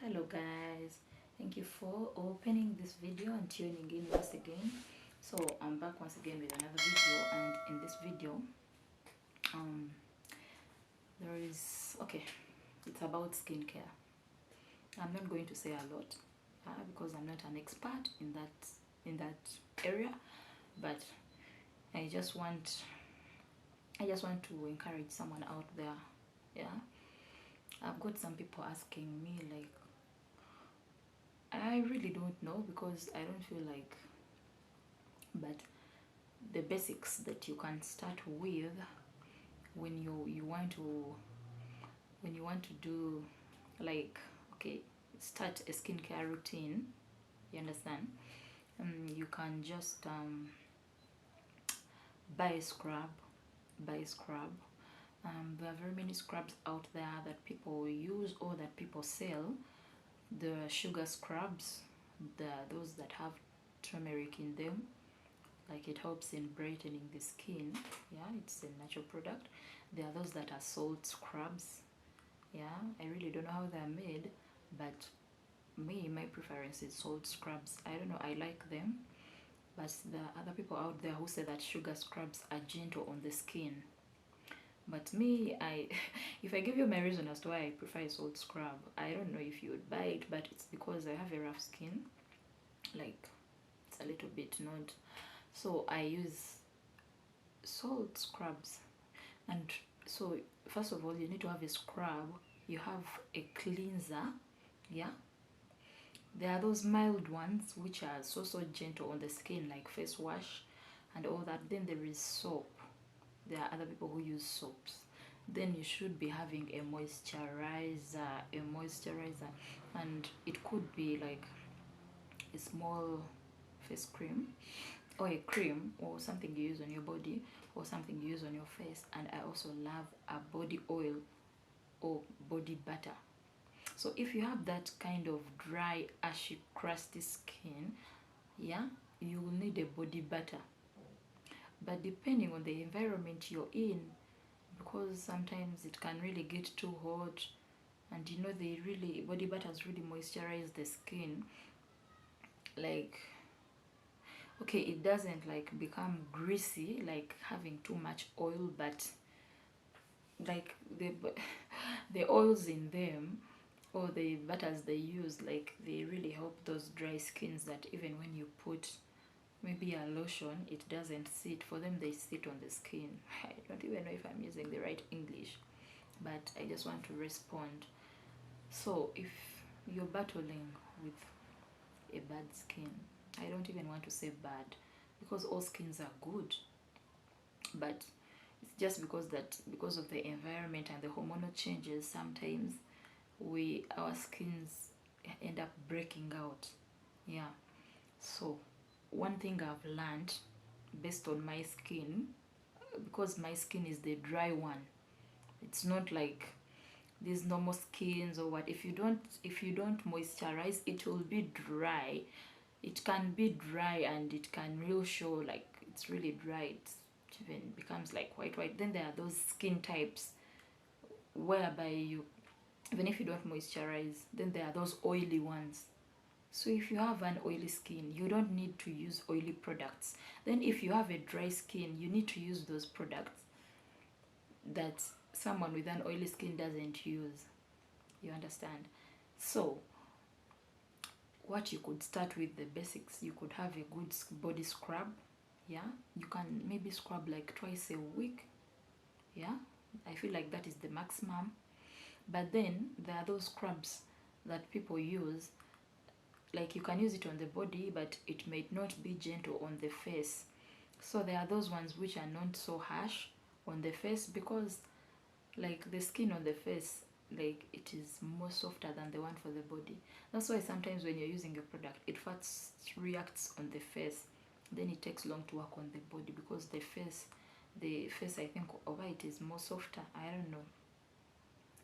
Hello guys, thank you for opening this video and tuning in once again. So I'm back once again with another video, and in this video there is it's about skincare. I'm not going to say a lot because I'm not an expert in that area, but I just want to encourage someone out there. Yeah, I've got some people asking me, like, I really don't know because I don't feel like, but the basics that you can start with when you want to do, like, okay, start a skincare routine. You understand? You can just buy a scrub. There are very many scrubs out there that people use or that people sell. The sugar scrubs, those that have turmeric in them, like it helps in brightening the skin. Yeah, it's a natural product. There are those that are salt scrubs. Yeah, I really don't know how they're made, but my preference is salt scrubs. I don't know, I like them. But there are other people out there who say that sugar scrubs are gentle on the skin. But me, if I give you my reason as to why I prefer a salt scrub, I don't know if you would buy it, but it's because I have a rough skin. Like, it's a little bit not. So I use salt scrubs. And so first of all, you need to have a scrub. You have a cleanser. Yeah. There are those mild ones which are so gentle on the skin, like face wash and all that. Then there is soap. There are other people who use soaps. Then you should be having a moisturizer, and it could be like a small face cream or a cream or something you use on your body or something you use on your face. And I also love a body oil or body butter. So if you have that kind of dry, ashy, crusty skin, yeah, you will need a body butter. But depending on the environment you're in, because sometimes it can really get too hot, and you know, body butters really moisturize the skin. Like, okay, it doesn't like become greasy like having too much oil, but like the oils in them or the butters they use, like, they really help those dry skins that even when you put maybe a lotion, it doesn't sit. For them, they sit on the skin. I don't even know if I'm using the right English, but I just want to respond. So if you're battling with a bad skin, I don't even want to say bad because all skins are good, but it's just because of the environment and the hormonal changes, sometimes our skins end up breaking out. Yeah. So one thing I've learned based on my skin, because my skin is the dry one, it's not like these normal skins or what. If you don't moisturize, it will be dry. It can be dry and it can really show like it's really dry. It even becomes like white. Then there are those skin types whereby you, even if you don't moisturize, then there are those oily ones. So if you have an oily skin, you don't need to use oily products. Then if you have a dry skin, you need to use those products that someone with an oily skin doesn't use. You understand? So what you could start with, the basics, you could have a good body scrub. Yeah, you can maybe scrub like twice a week. Yeah, I feel like that is the maximum. But then there are those scrubs that people use, like you can use it on the body, but it may not be gentle on the face. So there are those ones which are not so harsh on the face, because like the skin on the face, like, it is more softer than the one for the body. That's why sometimes when you're using a product, it first reacts on the face, then it takes long to work on the body, because the face I think over it is more softer. I don't know,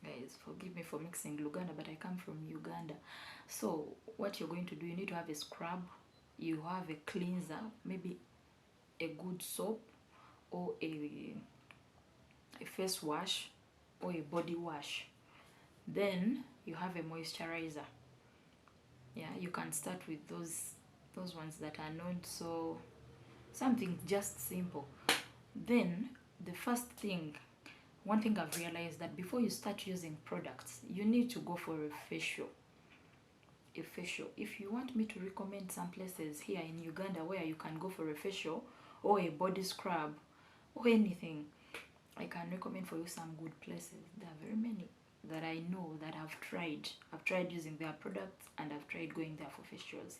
guys, forgive me for mixing Luganda, but I come from Uganda. So what you're going to do, you need to have a scrub, you have a cleanser, maybe a good soap or a face wash or a body wash. Then you have a moisturizer. Yeah, you can start with those ones that are not so, something just simple. Then the first thing, one thing I've realized, that before you start using products, you need to go for a facial. A facial. If you want me to recommend some places here in Uganda where you can go for a facial or a body scrub or anything, I can recommend for you some good places. There are very many that I know that I've tried. I've tried using their products and I've tried going there for facials.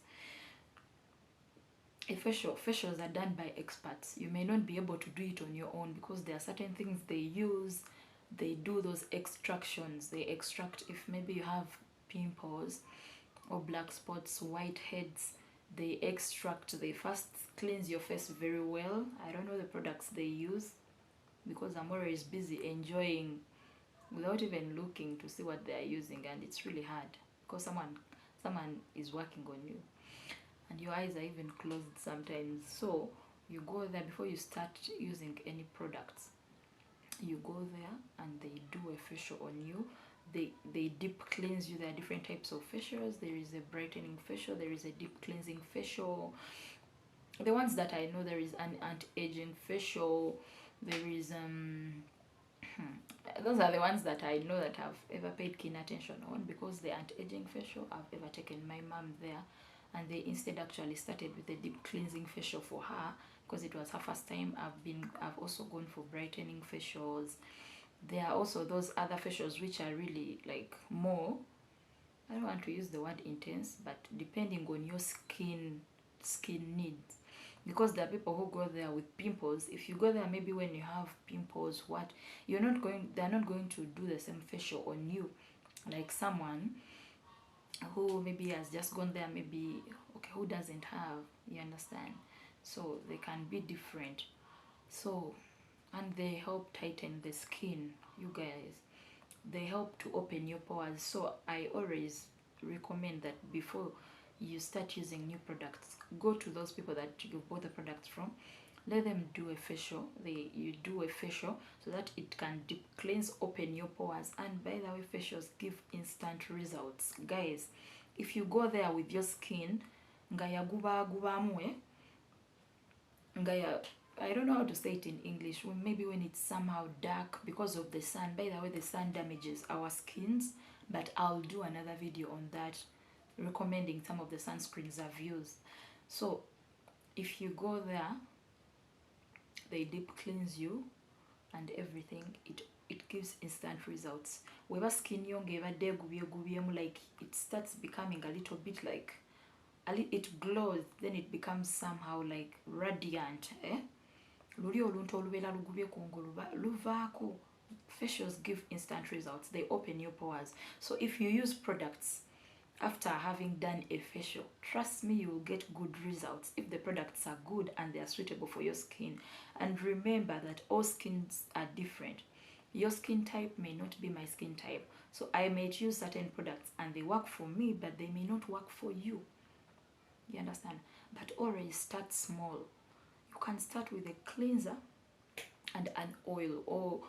Facials are done by experts. You may not be able to do it on your own because there are certain things they use. They do those extractions. They extract, if maybe you have pimples or black spots, whiteheads, they extract. They first cleanse your face very well. I don't know the products they use because I'm always busy enjoying without even looking to see what they are using, and it's really hard because someone is working on you and your eyes are even closed sometimes. So you go there before you start using any products. You go there and they do a facial on you. They deep cleanse you. There are different types of facials. There is a brightening facial, there is a deep cleansing facial. The ones that I know, there is an anti-aging facial, there is those are the ones that I know that I've ever paid keen attention on, because the anti-aging facial, I've ever taken my mom there and they instead actually started with a deep cleansing facial for her because it was her first time. I've also gone for brightening facials. There are also those other facials which are really like more, I don't want to use the word intense, but depending on your skin needs. Because there are people who go there with pimples. If you go there maybe when you have pimples, they're not going to do the same facial on you like someone who maybe has just gone there, maybe, okay, who doesn't have, you understand? So they can be different. So, and they help tighten the skin, you guys. They help to open your pores. So I always recommend that before you start using new products, go to those people that you bought the products from, let them do a facial. You do a facial so that it can deep cleanse, open your pores. And by the way, facials give instant results, guys. If you go there with your skin ngaya guba ngaya, I don't know how to say it in English. Maybe when it's somehow dark because of the sun. By the way, the sun damages our skins, but I'll do another video on that, recommending some of the sunscreens I've used. So if you go there, they deep cleanse you and everything. It gives instant results. Weba skin yonge like it starts becoming a little bit like it glows, then it becomes somehow like radiant. Luli oluntu olubeera lugubye kungulu luvaako. Facials give instant results. They open your pores. So if you use products after having done a facial, trust me, you will get good results if the products are good and they are suitable for your skin. And remember that all skins are different. Your skin type may not be my skin type. So I may use certain products and they work for me, but they may not work for you. You understand? But always start small. You can start with a cleanser and an oil, or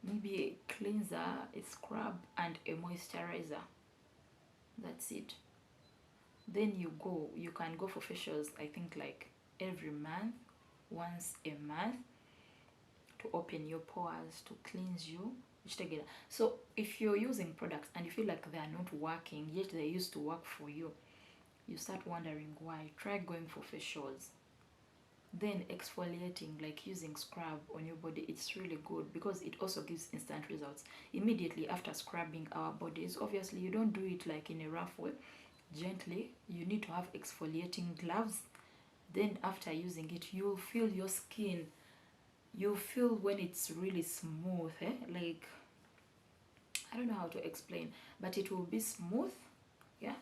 maybe a cleanser, a scrub, and a moisturizer. That's it. Then you can go for facials, I think like every month, once a month, to open your pores, to cleanse you. So if you're using products and you feel like they are not working, yet they used to work for you, you start wondering why. Try going for facials. Then exfoliating, like using scrub on your body, it's really good because it also gives instant results. Immediately after scrubbing our bodies, obviously you don't do it like in a rough way, gently. You need to have exfoliating gloves. Then after using it, you'll feel your skin, you'll feel when it's really smooth, like, I don't know how to explain, but it will be smooth. Yeah,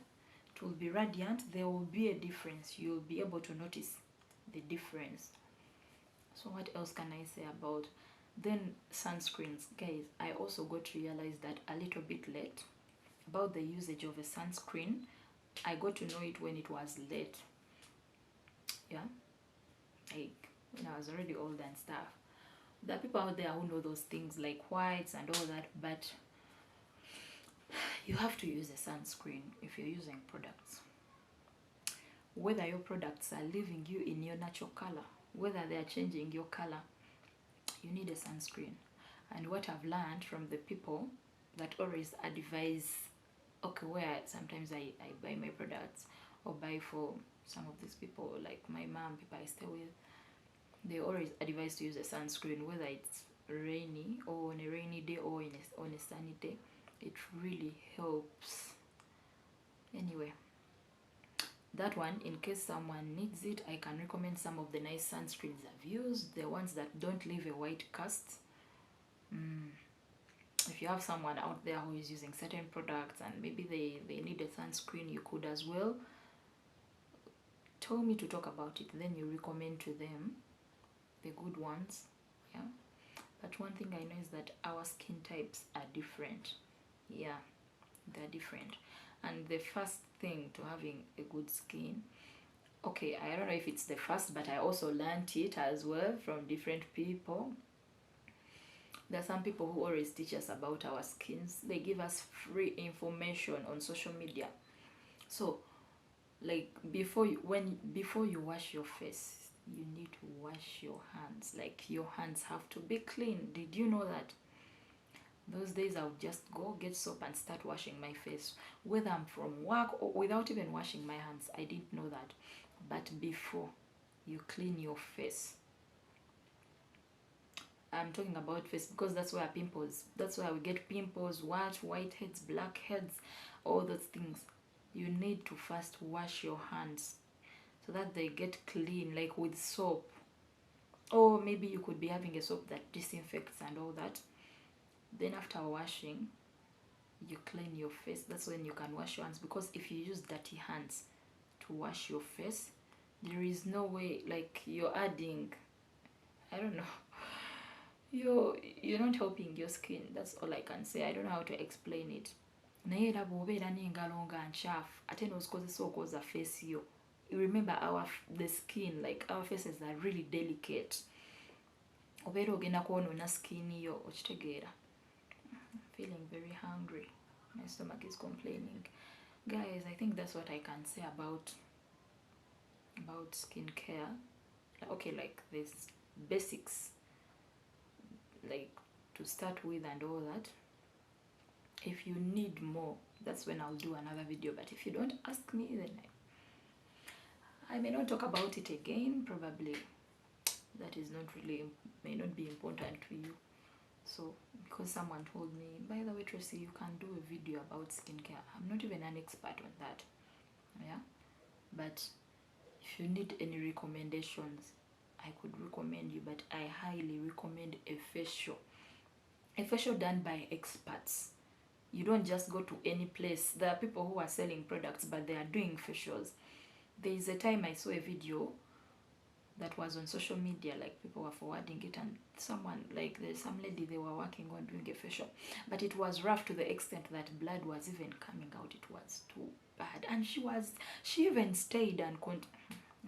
it will be radiant. There will be a difference. You'll be able to notice the difference. So what else can I say about then sunscreens, guys? I also got to realize that a little bit late about the usage of a sunscreen. I got to know it when it was late. Yeah, like when I was already old and stuff. There are people out there who know those things like whites and all that, but you have to use a sunscreen if you're using products. whether your products are leaving you in your natural color, whether they are changing your color, you need a sunscreen. And what I've learned from the people that always advise, okay, where sometimes I buy my products or buy for some of these people, like my mom, people I stay with, they always advise to use a sunscreen, whether it's rainy or on a rainy day or on a sunny day. It really helps. Anyway, that one, in case someone needs it, I can recommend some of the nice sunscreens I've used, the ones that don't leave a white cast. If you have someone out there who is using certain products and maybe they need a sunscreen, you could as well tell me to talk about it, then you recommend to them the good ones. Yeah, but one thing I know is that our skin types are different. Yeah, they're different. And the first thing to having a good skin, okay, I don't know if it's the first, but I also learned it as well from different people. There are some people who always teach us about our skins. They give us free information on social media. So like before you wash your face, you need to wash your hands. Like your hands have to be clean. Did you know that? Those days I would just go get soap and start washing my face, whether I'm from work or without even washing my hands. I didn't know that. But before you clean your face, I'm talking about face because that's where we get pimples, whiteheads, blackheads, all those things. You need to first wash your hands so that they get clean, like with soap. Or maybe you could be having a soap that disinfects and all that. Then after washing, you clean your face. That's when you can wash your hands, because if you use dirty hands to wash your face, there is no way, like you're adding, I don't know, you're not helping your skin. That's all I can say. I don't know how to explain it. Naye era bw'obeera n'engalo nga nkyafu ate n'ozikozesa okwoza face yo, you remember the skin, like our faces are really delicate. Obeera ogenda kwonoona skin yo, okitegeera. Feeling very hungry. My stomach is complaining. Guys, I think that's what I can say about skincare. Okay, like this basics, like to start with and all that. If you need more, that's when I'll do another video. But if you don't ask me, then I may not talk about it again. Probably that is not really, may not be important to you. So because someone told me, by the way, Tracy, you can do a video about skincare. I'm not even an expert on that. Yeah, but if you need any recommendations, I could recommend you, but I highly recommend a facial done by experts. You don't just go to any place. There are people who are selling products, but they are doing facials. There is a time I saw a video that was on social media, like people were forwarding it, and someone, like there's some lady, they were working on doing a facial, but it was rough to the extent that blood was even coming out. It was too bad, and she even stayed and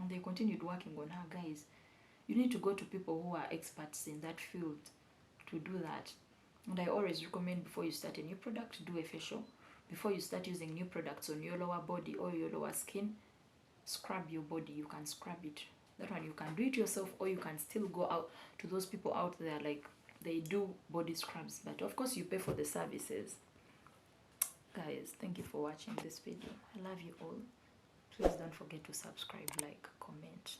they continued working on her. Guys, you need to go to people who are experts in that field to do that. And I always recommend, before you start a new product, do a facial. Before you start using new products on your lower body or your lower skin, scrub your body. You can scrub it. That one you can do it yourself, or you can still go out to those people out there, like they do body scrubs, but of course you pay for the services. Guys, thank you for watching this video. I love you all. Please don't forget to subscribe, like, comment.